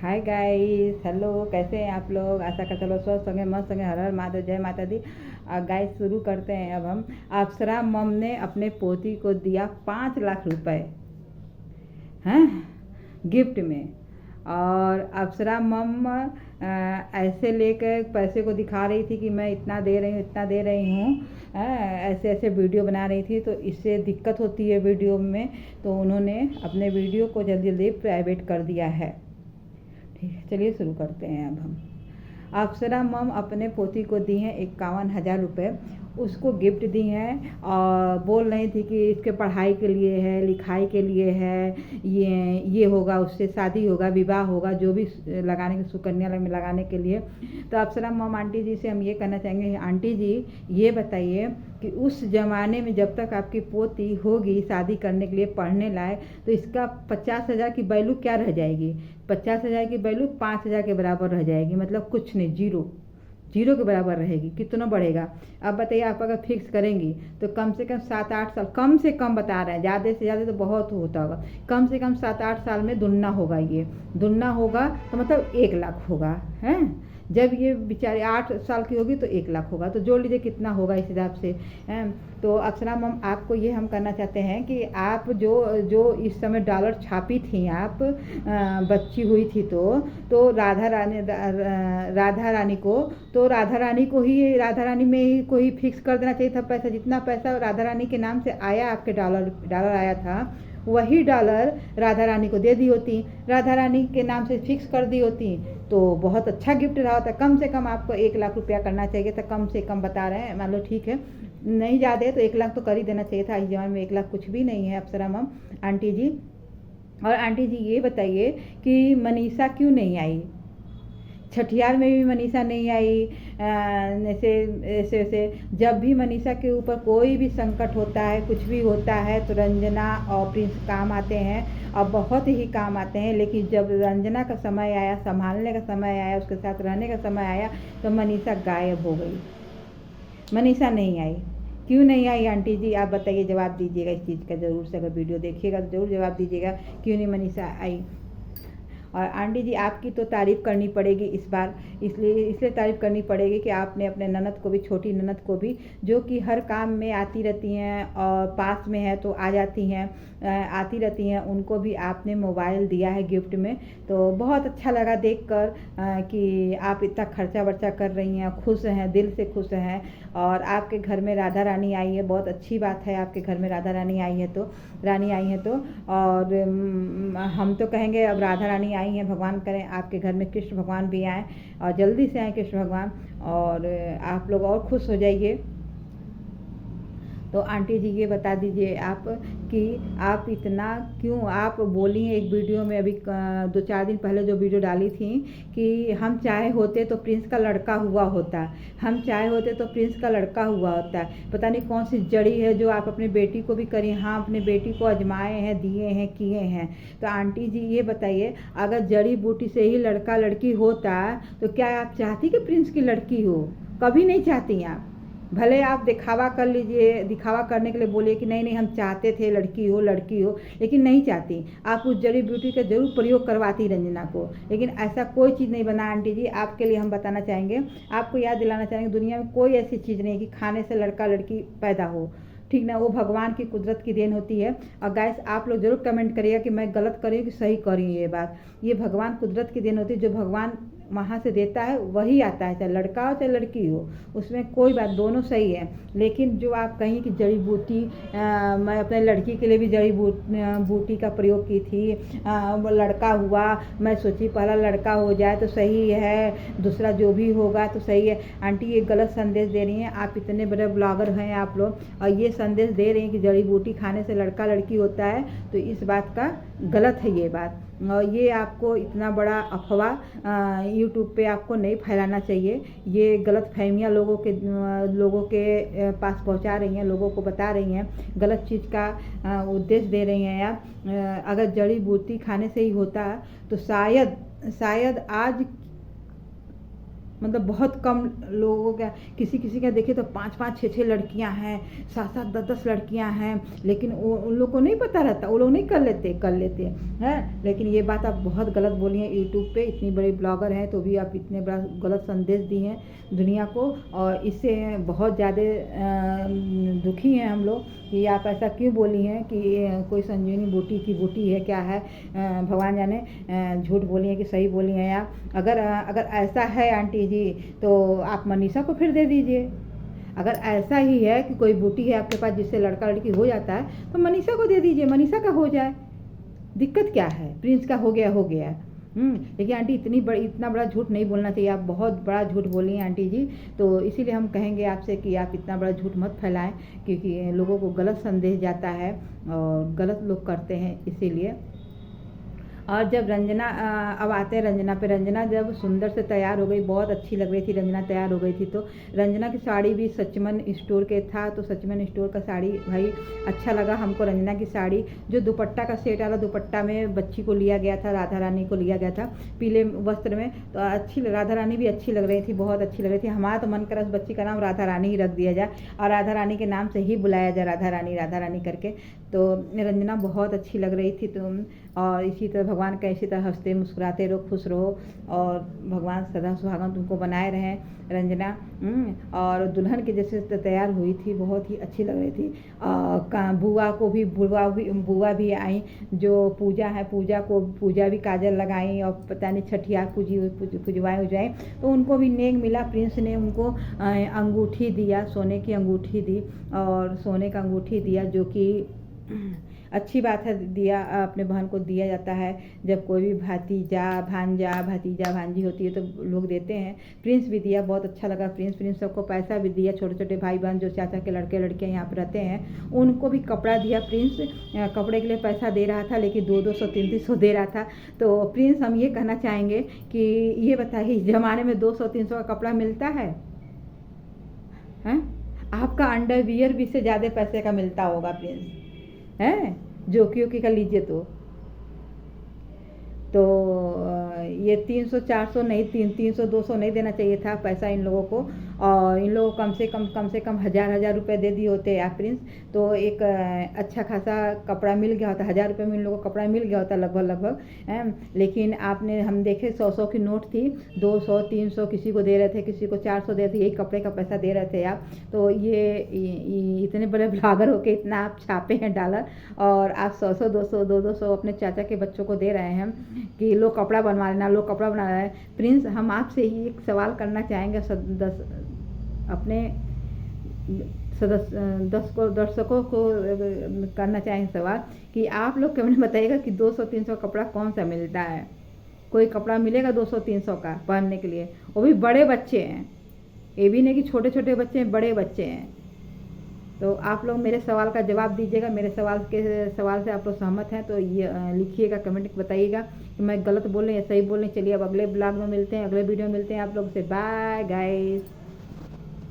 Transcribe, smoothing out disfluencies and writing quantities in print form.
Hi guys, hello. कैसे हैं आप लोग? आशा करते लोग स्वस्थ होंगे, मस्त होंगे। हर हर महादेव, जय माता दी। गाइस शुरू करते हैं अब हम। अप्सरा मम ने अपने पोती को दिया 5 लाख रुपए हैं गिफ्ट में। और अप्सरा मम ऐसे लेकर पैसे को दिखा रही थी कि मैं इतना दे रही हूँ, इतना दे रही हूँ। ऐसे ऐसे वीडियो बना रही थी, तो इससे दिक्कत होती है वीडियो में। तो उन्होंने अपने वीडियो को जल्दी जल्दी प्राइवेट कर दिया है। ठीक है, चलिए शुरू करते हैं अब हम। अप्सरा मम अपने पोती को दी हैं 51,000 रुपये। उसको गिफ्ट दी हैं और बोल रही थी कि इसके पढ़ाई के लिए है, लिखाई के लिए है, ये होगा, उससे शादी होगा, विवाह होगा, जो भी लगाने के सुकन्या में लगाने के लिए। तो अप्सरा मम आंटी जी से हम ये कहना चाहेंगे, आंटी जी ये बताइए कि उस ज़माने में जब तक आपकी पोती होगी शादी करने के लिए पढ़ने लायक, तो इसका 50,000 की वैल्यू क्या रह जाएगी? 50,000 की वैल्यू 5,000 के बराबर रह जाएगी। मतलब कुछ नहीं, जीरो के बराबर रहेगी। कितना बढ़ेगा? अब बताइए, आप अगर फिक्स करेंगी तो कम से कम 7-8 साल, कम से कम बता रहे हैं, ज़्यादा से ज़्यादा तो बहुत होता होगा, कम से कम 7-8 साल में दुन्ना होगा। ये दुन्ना होगा तो मतलब 1 लाख होगा। हैं, जब ये बेचारे 8 साल की होगी तो 1 लाख होगा। तो जोड़ लीजिए कितना होगा इस हिसाब से। तो अप्सरा मम आपको ये हम करना चाहते हैं कि आप जो इस समय डॉलर छापी थी, आप बच्ची हुई थी तो राधा रानी में ही को ही फिक्स कर देना चाहिए था पैसा। जितना पैसा राधा रानी के नाम से आया, आपके डॉलर आया था, वही डॉलर राधा रानी को दे दी होती, राधा रानी के नाम से फिक्स कर दी होती, तो बहुत अच्छा गिफ्ट रहा होता। कम से कम आपको 1 लाख रुपया करना चाहिए था। कम से कम बता रहे हैं, मान लो ठीक है नहीं ज़्यादा है तो 1 लाख तो कर ही देना चाहिए था। इस जमाने में 1 लाख कुछ भी नहीं है अप्सरा मम आंटी जी। और आंटी जी ये बताइए कि मनीषा क्यों नहीं आई? छठियार में भी मनीषा नहीं आई। ऐसे ऐसे ऐसे जब भी मनीषा के ऊपर कोई भी संकट होता है, कुछ भी होता है, तो रंजना और प्रिंस काम आते हैं और बहुत ही काम आते हैं। लेकिन जब रंजना का समय आया, संभालने का समय आया, उसके साथ रहने का समय आया, तो मनीषा गायब हो गई। मनीषा नहीं आई। क्यों नहीं आई आंटी जी? आप बताइए, जवाब दीजिएगा इस चीज़ का ज़रूर से। अगर वीडियो देखिएगा तो ज़रूर जवाब दीजिएगा क्यों नहीं मनीषा आई। और आंटी जी आपकी तो तारीफ़ करनी पड़ेगी इस बार, इसलिए तारीफ़ करनी पड़ेगी कि आपने अपने ननद को भी, छोटी ननद को भी, जो कि हर काम में आती रहती हैं और पास में है तो आ जाती हैं, आती रहती हैं, उनको भी आपने मोबाइल दिया है गिफ्ट में। तो बहुत अच्छा लगा देखकर कि आप इतना खर्चा वर्चा कर रही हैं, खुश हैं, दिल से खुश हैं। और आपके घर में राधा रानी आई है, बहुत अच्छी बात है। आपके घर में राधा रानी आई है तो और हम तो कहेंगे अब राधा रानी आई हैं, भगवान करें आपके घर में कृष्ण भगवान भी आएँ और जल्दी से आएँ कृष्ण भगवान, और आप लोग और खुश हो जाइए। तो आंटी जी ये बता दीजिए आप कि आप इतना क्यों, आप बोली हैं एक वीडियो में अभी 2-4 दिन पहले जो वीडियो डाली थी कि हम चाहे होते तो प्रिंस का लड़का हुआ होता, हम चाहे होते तो प्रिंस का लड़का हुआ होता। पता नहीं कौन सी जड़ी है जो आप अपने बेटी को भी करी। हाँ, अपने बेटी को आजमाए हैं, दिए हैं, किए हैं। तो आंटी जी ये बताइए, अगर जड़ी बूटी से ही लड़का लड़की होता तो क्या आप चाहती कि प्रिंस की लड़की हो? कभी नहीं चाहती आप। भले आप दिखावा कर लीजिए, दिखावा करने के लिए बोलिए कि नहीं नहीं हम चाहते थे लड़की हो, लेकिन नहीं चाहती। आप उस जड़ी बूटी का जरूर प्रयोग करवाती रंजना को, लेकिन ऐसा कोई चीज़ नहीं बना आंटी जी। आपके लिए हम बताना चाहेंगे, आपको याद दिलाना चाहेंगे, दुनिया में कोई ऐसी चीज़ नहीं कि खाने से लड़का लड़की पैदा हो, ठीक ना। वो भगवान की कुदरत की देन होती है। और गाइस आप लोग जरूर कमेंट करिएगा कि मैं गलत कर रही हूँ कि सही कर रही हूँ। ये बात, ये भगवान कुदरत की देन होती है। जो भगवान वहाँ से देता है वही आता है, चाहे लड़का हो चाहे लड़की हो, उसमें कोई बात, दोनों सही है। लेकिन जो आप कहीं कि जड़ी बूटी, मैं अपने लड़की के लिए भी जड़ी बूटी का प्रयोग की थी, वो लड़का हुआ, मैं सोची पहला लड़का हो जाए तो सही है, दूसरा जो भी होगा तो सही है। आंटी ये गलत संदेश दे रही हैं। आप इतने बड़े ब्लॉगर हैं आप लोग, और ये संदेश दे रही हैं कि जड़ी बूटी खाने से लड़का लड़की होता है, तो इस बात का गलत है ये बात। और ये आपको इतना बड़ा अफवाह यूट्यूब पे आपको नहीं फैलाना चाहिए। ये गलत फहमियाँ लोगों के पास पहुंचा रही हैं, लोगों को बता रही हैं, गलत चीज़ का उद्देश्य दे रही हैं आप। अगर जड़ी बूटी खाने से ही होता तो शायद आज मतलब बहुत कम लोगों का, किसी किसी का देखिए तो 5-5 6-6 लड़कियां हैं, 7-7 10-10 लड़कियां हैं, लेकिन वो उन लोग को नहीं पता रहता, वो लोग नहीं कर लेते हैं। लेकिन ये बात आप बहुत गलत बोली हैं यूट्यूब पे, इतनी बड़ी ब्लॉगर हैं तो भी आप इतने बड़ा गलत संदेश दी हैं दुनिया को, और इससे बहुत ज़्यादा दुखी हैं हम लोग कि आप ऐसा क्यों बोली हैं कि कोई संजीवनी बूटी की बूटी है क्या है, भगवान जाने झूठ बोली हैं कि सही बोली हैं आप। अगर ऐसा है आंटी जी तो आप मनीषा को फिर दे दीजिए। अगर ऐसा ही है कि कोई बूटी है आपके पास जिससे लड़का लड़की हो जाता है तो मनीषा को दे दीजिए, मनीषा का हो जाए, दिक्कत क्या है, प्रिंस का हो गया। लेकिन आंटी इतना बड़ा झूठ नहीं बोलना चाहिए, आप बहुत बड़ा झूठ बोली हैं आंटी जी। तो इसीलिए हम कहेंगे आपसे कि आप इतना बड़ा झूठ मत फैलाएं, क्योंकि लोगों को गलत संदेश जाता है और गलत लोग करते हैं इसीलिए। और जब रंजना अब आते हैं रंजना पे, रंजना जब सुंदर से तैयार हो गई, बहुत अच्छी लग रही थी रंजना तैयार हो गई थी, तो रंजना की साड़ी भी सचमन स्टोर के था, तो सचमन स्टोर का साड़ी भाई अच्छा लगा हमको। रंजना की साड़ी जो दुपट्टा का सेट वाला दुपट्टा में बच्ची को लिया गया था, राधा रानी को लिया गया था पीले वस्त्र में, तो अच्छी राधा रानी भी अच्छी लग रही थी, बहुत अच्छी लग रही थी। हमारा तो मन करा उस बच्ची का नाम राधा रानी ही रख दिया जाए और राधा रानी के नाम से ही बुलाया जाए, राधा रानी करके। तो रंजना बहुत अच्छी लग रही थी। तो और इसी तरह भगवान का इसी तरह हंसते मुस्कुराते रहो, खुश रहो और भगवान सदा सुहागन तुमको बनाए रहें रंजना। और दुल्हन के जैसे तैयार हुई थी, बहुत ही अच्छी लग रही थी। बुआ भी आई, जो पूजा है पूजा भी काजल लगाई और पता नहीं छठिया पूजवाई, तो उनको भी नेक मिला। प्रिंस ने उनको अंगूठी दिया, सोने की अंगूठी दी और सोने का अंगूठी दिया, जो कि अच्छी बात है, दिया अपने बहन को दिया जाता है। जब कोई भी भतीजा भांजी होती है तो लोग देते हैं। प्रिंस भी दिया, बहुत अच्छा लगा। प्रिंस सबको पैसा भी दिया, छोटे छोटे भाई बहन जो चाचा के लड़के लड़कियाँ यहाँ पर रहते हैं उनको भी कपड़ा दिया। प्रिंस कपड़े के लिए पैसा दे रहा था, लेकिन 200 300 दे रहा था। तो प्रिंस हम ये कहना चाहेंगे कि ये बताइए ज़माने में 200-300 का कपड़ा मिलता है? आपका अंडरवियर भी से ज़्यादा पैसे का मिलता होगा प्रिंस, हैं जोकी का लीजिए तो ये 300-400 नहीं, 300-200 नहीं देना चाहिए था पैसा इन लोगों को, और इन लोगों को कम से कम 1000 रुपये दे दिए होते आप प्रिंस, तो एक अच्छा खासा कपड़ा मिल गया होता। 1000 रुपये में इन लोगों को कपड़ा मिल गया होता लगभग। लेकिन आपने हम देखे 100 की नोट थी, 200-300 किसी को दे रहे थे, किसी को 400 दे रहे थे, यही कपड़े का पैसा दे रहे थे आप। तो ये इतने बड़े ब्लॉगर होके इतना आप छापे हैं डॉलर, और आप 100 200 200 अपने चाचा के बच्चों को दे रहे हैं कि लोग कपड़ा बनवा लेना, लोग कपड़ा बना रहे हैं। प्रिंस हम आपसे ही एक सवाल करना चाहेंगे, अपने दर्शकों को करना चाहेंगे सवाल कि आप लोग कमेंट बताइएगा कि 200-300 कपड़ा कौन सा मिलता है? कोई कपड़ा मिलेगा 200-300 का पहनने के लिए? वो भी बड़े बच्चे हैं, ये भी नहीं कि छोटे छोटे बच्चे हैं, बड़े बच्चे हैं। तो आप लोग मेरे सवाल का जवाब दीजिएगा। मेरे सवाल से आप लोग सहमत हैं तो ये लिखिएगा, कमेंट बताइएगा कि मैं गलत बोल रही या सही बोल रही। चलिए अब अगले ब्लॉग में मिलते हैं, अगले वीडियो में मिलते हैं आप लोग से। Bye guys.